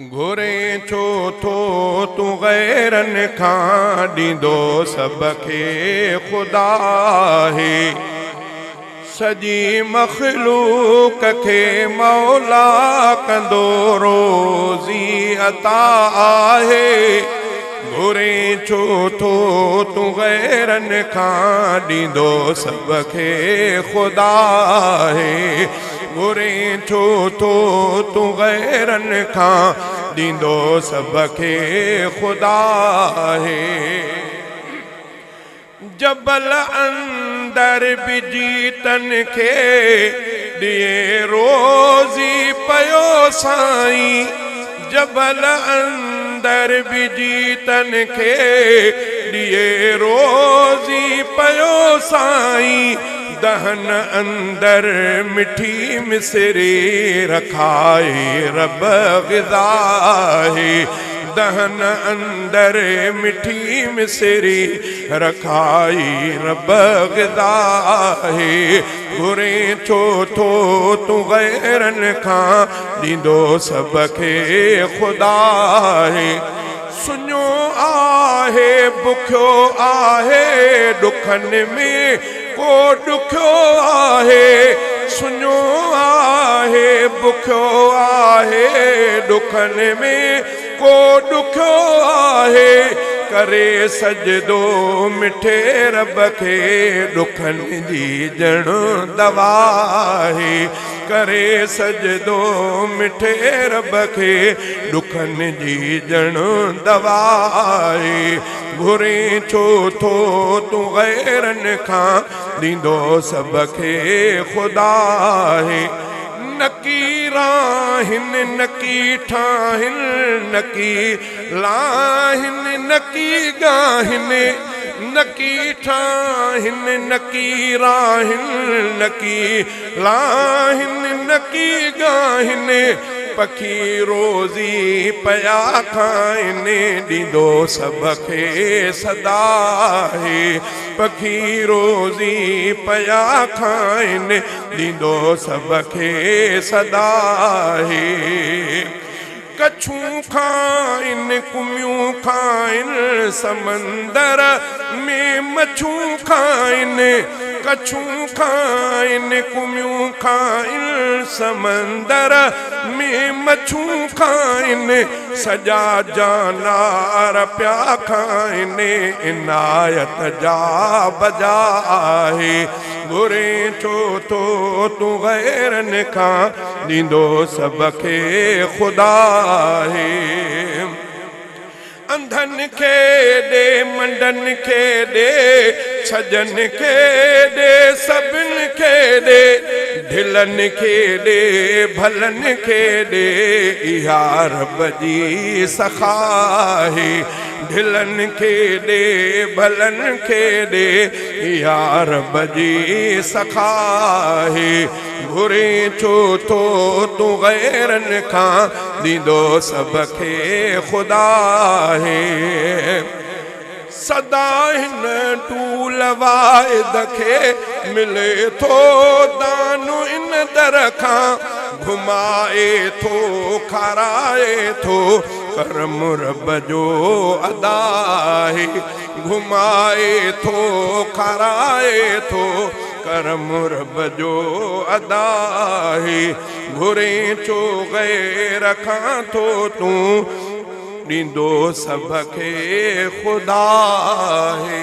घुरे छो थो तूं गैरनि खां ॾींदो सभ खे ख़ुदा है। सॼी मख़लूक खे मौला कंदो रोज़ी अता आहे। घुरे छो थो तूं गैरनि खां ॾींदो सभ खे ख़ुदा है। घुरे छो थो तूं गैरनि खां ॾींदो सभ खे ख़ुदा है। जबल अंदर बिजी तन खे ॾिए रोज़ी पयो साईं। जबल अंदर बिजी तन खे ॾिए रोज़ी पयो साईं। दहन अंदर मिठी मिसरी रखाए रब ग़िज़ा है। दहन अंदर मिठी मिसरी रखाई रब ग़िज़ा है। घुरे छो थो तूं गैरनि खां ॾींदो सभ खे ख़ुदा है। सुञो आहे बुखियो आहे ॾुखनि में को ॾुखियो आहे। सुञो आहे बुखियो आहे ॾुखनि में को ॾुखियो आहे। करे सजदो मिठे रब खे ॾुखनि जी ॼण दवा है। करे सजदो मिठे रब खे ॾुखनि जी ॼण दवा है। घुरे छो थो तूं गैरनि खां ॾींदो सभ खे ख़ुदा है। नकीराहिन नकी ठाहिन नकी लाहिन नकी गाहिन। नकी ठाहिन नकी राहिन नकी लाहिन नकी गाहिन। पखी रोज़ी पया खाइनि ॾींदो सभ खे सदा है। पखी रोज़ी पया खाइनि ॾींदो सभ खे सदा है। कछूं खाइनि कुमियूं खाइनि समंदर में मछूं खाइनि। कछूं खाइनि कुमियूं खाइनि समंदर में मछूं खाइनि। सॼा जानवर पिया खाइनि इनायत जा बजा आहे। घुरे छो थो तूं गैरनि खां ॾींदो सभ खे ख़ुदा है। अंधनि खे ॾे मंडनि खे ॾे छजनि खे ॾे सभिनि खे ॾे। ढिलनि खे ॾे भलनि खे ॾे इहा रब जी सखा है। ढिलनि खे ॾे भलनि खे ॾे इहा रब जी सखा है। घुरे छो थो तूं गैरनि खां ॾींदो सभ खे ख़ुदा है। सदा हिन टूल वाइद खे मिले थो दानो इन दर खां। घुमाए थो खाराए थो करम रब जो अदा है। घुमाए थो खाराए थो करम रब जो अदा है। घुरे छो गैर खां थो तूं ॾींदो सभ खे ख़ुदा है।